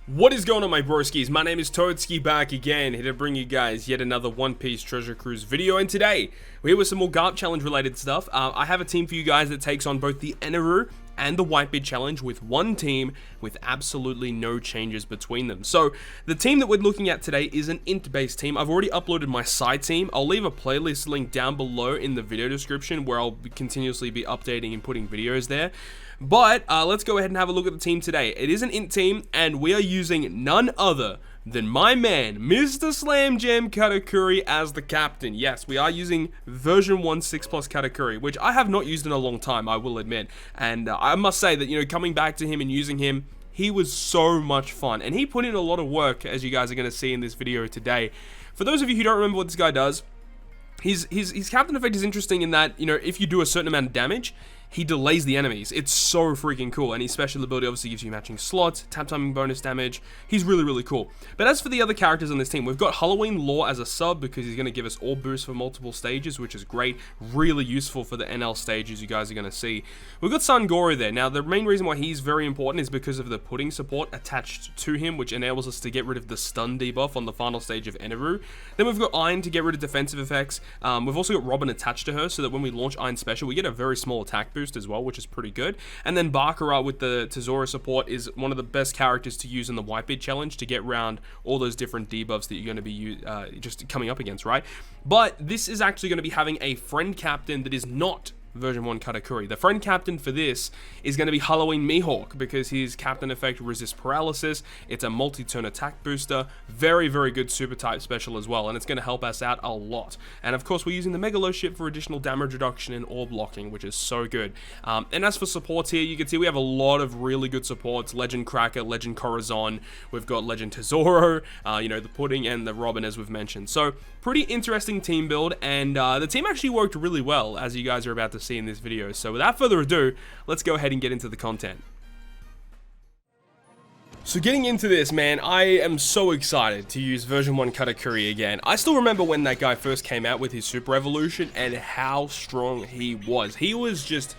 What is going on, my broskiis? My name is Toadskii, back again, here to bring you guys yet another One Piece Treasure Cruise video, and today, we're here with some more GARP challenge related stuff. I have a team for you guys that takes on both the ENEL and the Whitebeard challenge with one team with absolutely no changes between them. So the team that we're looking at today is an INT based team. I've already uploaded my side team. I'll leave a playlist link down below in the video description where I'll continuously be updating and putting videos there. But let's go ahead and have a look at the team today. It is an INT team, and we are using none other than my man, Mr. Slam Jam Katakuri, as the captain. Yes, we are using version 1 6+ Katakuri, which I have not used in a long time, I will admit. And I must say that, you know, coming back to him and using him, he was so much fun. And he put in a lot of work, as you guys are going to see in this video today. For those of you who don't remember what this guy does, his captain effect is interesting in that, you know, if you do a certain amount of damage, he delays the enemies. It's so freaking cool, and his special ability obviously gives you matching slots, tap timing bonus damage. He's really, really cool. But as for the other characters on this team, we've got Halloween Law as a sub because he's going to give us all boosts for multiple stages, which is great. Really useful for the NL stages you guys are going to see. We've got Sangoro there. Now, the main reason why he's very important is because of the pudding support attached to him, which enables us to get rid of the stun debuff on the final stage of ENEL. Then we've got Iron to get rid of defensive effects. We've also got Robin attached to her so that when we launch Iron Special, we get a very small attack boost as well, which is pretty good. And then Baccarat with the Tesoro support is one of the best characters to use in the Whitebeard challenge to get around all those different debuffs that you're going to be just coming up against, right? But this is actually going to be having a friend captain that is not version 1 Katakuri. The friend captain for this is going to be Halloween Mihawk because his captain effect resists paralysis. It's a multi-turn attack booster. Very, very good super type special as well, and it's going to help us out a lot. And of course, we're using the Megalo ship for additional damage reduction and orb locking, which is so good. And as for supports here, you can see we have a lot of really good supports. Legend Cracker, Legend Corazon. We've got Legend Tesoro, you know, the Pudding and the Robin, as we've mentioned. So pretty interesting team build, and the team actually worked really well, as you guys are about to see in this video. So without further ado, let's go ahead and get into the content. So getting into this, man, I am so excited to use version 1 Katakuri again. I still remember when that guy first came out with his Super Evolution and how strong he was. He was just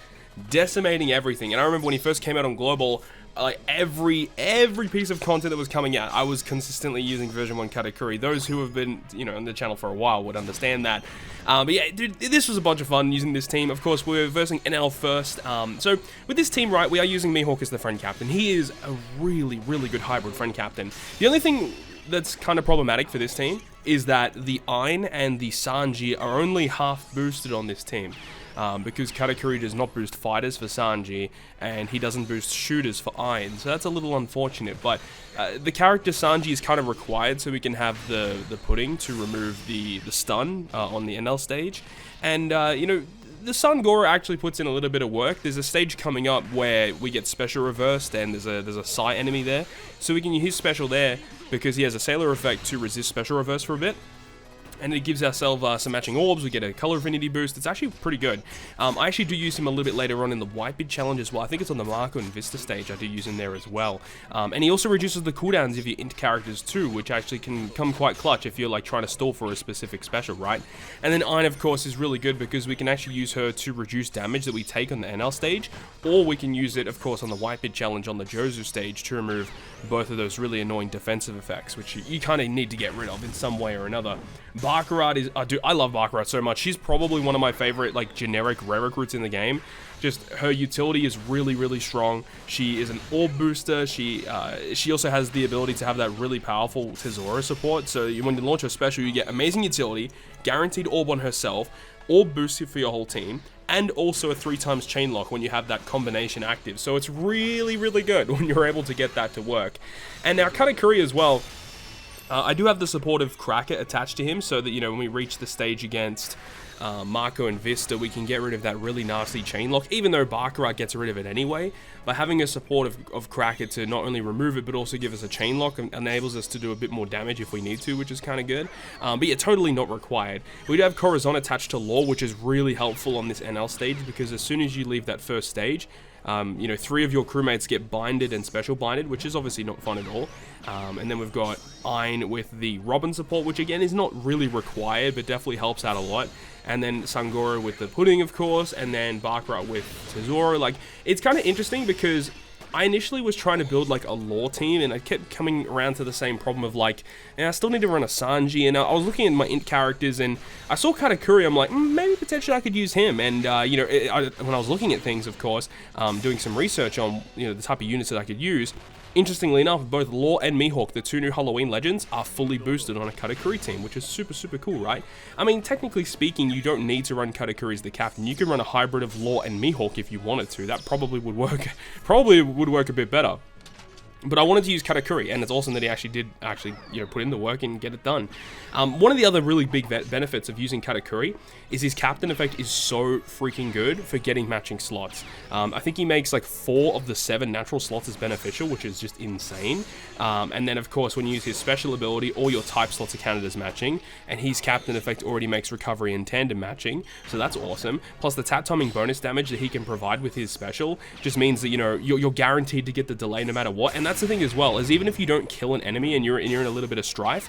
decimating everything. And I remember when he first came out on Global, like every piece of content that was coming out, I was consistently using version 1 Katakuri. Those who have been, you know, on the channel for a while would understand that. But yeah, dude, this was a bunch of fun using this team. Of course, we're versing NL first. So with this team, right, we are using Mihawk as the friend captain. He is a really, really good hybrid friend captain. The only thing that's kind of problematic for this team is that the Ein and the Sanji are only half boosted on this team. Because Katakuri does not boost fighters for Sanji, and he doesn't boost shooters for Ein, so that's a little unfortunate, but the character Sanji is kind of required so we can have the pudding to remove the stun on the NL stage, and you know, the Sangoro actually puts in a little bit of work. There's a stage coming up where we get special reversed, and there's a Psy enemy there, so we can use his special there because he has a Sailor effect to resist special reverse for a bit. And it gives ourselves some matching orbs. We get a color affinity boost. It's actually pretty good. I actually do use him a little bit later on in the Whitebeard challenge as well. I think it's on the Marco and Vista stage. I do use him there as well. And he also reduces the cooldowns of your INT characters too, which actually can come quite clutch if you're like trying to stall for a specific special, right? And then Ein, of course, is really good because we can actually use her to reduce damage that we take on the NL stage, or we can use it, of course, on the Whitebeard challenge on the Jozu stage to remove both of those really annoying defensive effects, which you kind of need to get rid of in some way or another. Baccarat is, dude, I love Baccarat so much. She's probably one of my favorite, like, generic rare recruits in the game. Just, her utility is really, really strong. She is an orb booster. She also has the ability to have that really powerful Tesoro support. So when you launch her special, you get amazing utility, guaranteed orb on herself, orb boost for your whole team, and also a 3x chain lock when you have that combination active. So it's really, really good when you're able to get that to work. And now Katakuri as well, I do have the support of Cracker attached to him so that, you know, when we reach the stage against Marco and Vista, we can get rid of that really nasty chain lock, even though Baccarat gets rid of it anyway. But having a support of Cracker to not only remove it, but also give us a chain lock enables us to do a bit more damage if we need to, which is kind of good. But yeah, totally not required. We do have Corazon attached to Law, which is really helpful on this NL stage, because as soon as you leave that first stage, you know, 3 of your crewmates get binded and special binded, which is obviously not fun at all. And then we've got Ein with the Robin support, which again is not really required, but definitely helps out a lot. And then Sangoro with the pudding, of course, and then Baccarat with Tesoro. Like, it's kind of interesting because I initially was trying to build like a lore team, and I kept coming around to the same problem of like, I still need to run a Sanji, and I was looking at my INT characters, and I saw Katakuri. I'm like, maybe potentially I could use him. And you know, when I was looking at things, of course, doing some research on, you know, the type of units that I could use. Interestingly enough, both Law and Mihawk, the two new Halloween legends, are fully boosted on a Katakuri team, which is super cool, right? I mean, technically speaking, you don't need to run Katakuri as the captain. You can run a hybrid of Law and Mihawk if you wanted to. That probably would work a bit better. But I wanted to use Katakuri, and it's awesome that he actually did you know, put in the work and get it done. One of the other really big benefits of using Katakuri is his captain effect is so freaking good for getting matching slots. I think he makes like 4 of the 7 natural slots as beneficial, which is just insane. And then of course, when you use his special ability, all your type slots are counted as matching, and his captain effect already makes recovery and tandem matching, so that's awesome. Plus the tap timing bonus damage that he can provide with his special just means that, you know, you're guaranteed to get the delay no matter what. And that's the thing as well, is even if you don't kill an enemy and you're in a little bit of strife,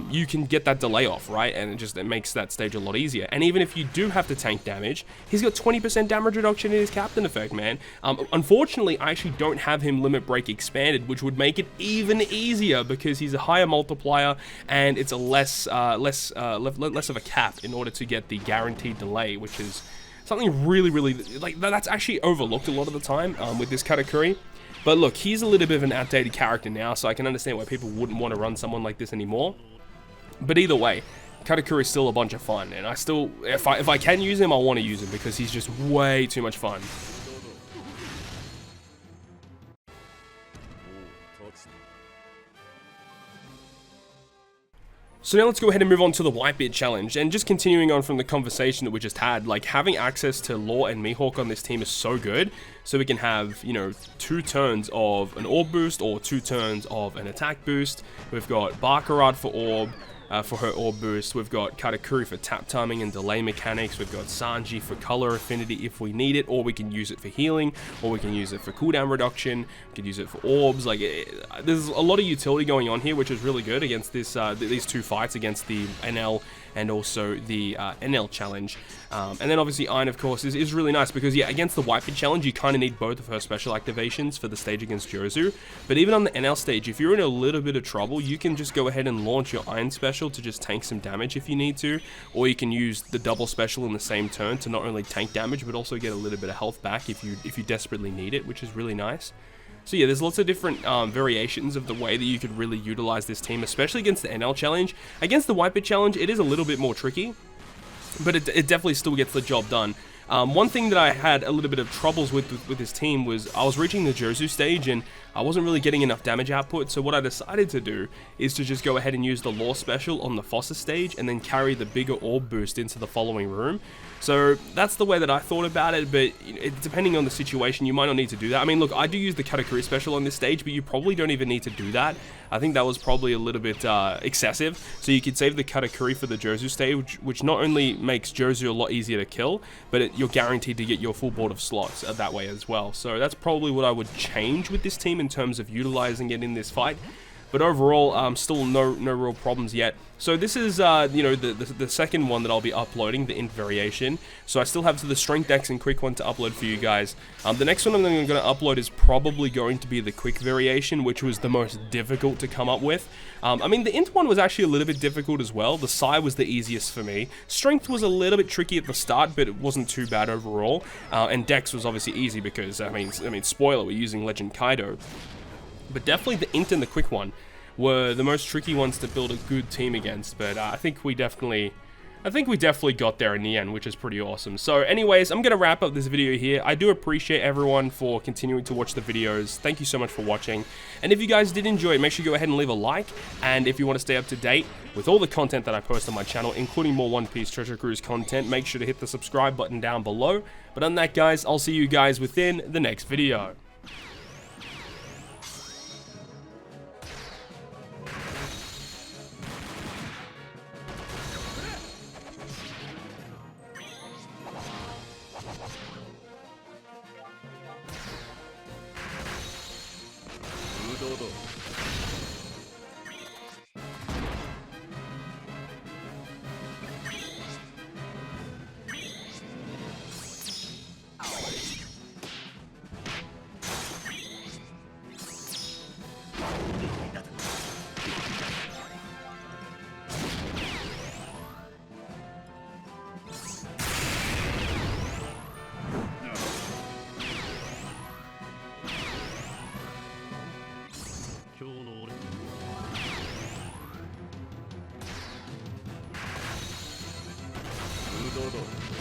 you can get that delay off, right? And it makes that stage a lot easier. And even if you do have to tank damage, he's got 20% damage reduction in his captain effect, man. Unfortunately, I actually don't have him limit break expanded, which would make it even easier because he's a higher multiplier and it's a less of a cap in order to get the guaranteed delay, which is something really like that's actually overlooked a lot of the time with this Katakuri. But look, he's a little bit of an outdated character now, so I can understand why people wouldn't want to run someone like this anymore. But either way, Katakuri is still a bunch of fun, and I still, if I can use him, I want to use him because he's just way too much fun. So now let's go ahead and move on to the Whitebeard challenge, and just continuing on from the conversation that we just had, like having access to Law and Mihawk on this team is so good, so we can have, you know, 2 turns of an orb boost or 2 turns of an attack boost. We've got Baccarat for orb, for her orb boost. We've got Katakuri for tap timing and delay mechanics. We've got Sanji for color affinity if we need it, or we can use it for healing, or we can use it for cooldown reduction. We can use it for orbs. Like, there's a lot of utility going on here, which is really good against this these 2 fights against the NL and also the ENEL challenge. And then obviously INT, of course, is really nice because, yeah, against the Whitebeard challenge, you kind of need both of her special activations for the stage against Jozu. But even on the NL stage, if you're in a little bit of trouble, you can just go ahead and launch your INT special to just tank some damage if you need to, or you can use the double special in the same turn to not only tank damage, but also get a little bit of health back if you desperately need it, which is really nice. So yeah, there's lots of different variations of the way that you could really utilize this team, especially against the NL challenge. Against the Whitebeard challenge, it is a little bit more tricky, but it definitely still gets the job done. One thing that I had a little bit of troubles with this team was I was reaching the Jozu stage and I wasn't really getting enough damage output, so what I decided to do is to just go ahead and use the Law special on the Fossa stage and then carry the bigger orb boost into the following room. So that's the way that I thought about it, but depending on the situation, you might not need to do that. I mean, look, I do use the Katakuri special on this stage, but you probably don't even need to do that. I think that was probably a little bit excessive. So you could save the Katakuri for the Jozu stage, which not only makes Jozu a lot easier to kill, but you're guaranteed to get your full board of slots that way as well. So that's probably what I would change with this team in terms of utilizing it in this fight. But overall, still no real problems yet. So this is, you know, the second one that I'll be uploading, the INT variation. So I still have the Strength Dex and Quick one to upload for you guys. The next one I'm going to upload is probably going to be the Quick variation, which was the most difficult to come up with. I mean, the INT one was actually a little bit difficult as well. The Psi was the easiest for me. Strength was a little bit tricky at the start, but it wasn't too bad overall. And Dex was obviously easy because, I mean, spoiler, we're using Legend Kaido. But definitely the INT and the Quick one were the most tricky ones to build a good team against. But I think we definitely got there in the end, which is pretty awesome. So anyways, I'm going to wrap up this video here. I do appreciate everyone for continuing to watch the videos. Thank you so much for watching. And if you guys did enjoy it, make sure you go ahead and leave a like. And if you want to stay up to date with all the content that I post on my channel, including more One Piece Treasure Cruise content, make sure to hit the subscribe button down below. But on that, guys, I'll see you guys within the next video. todo.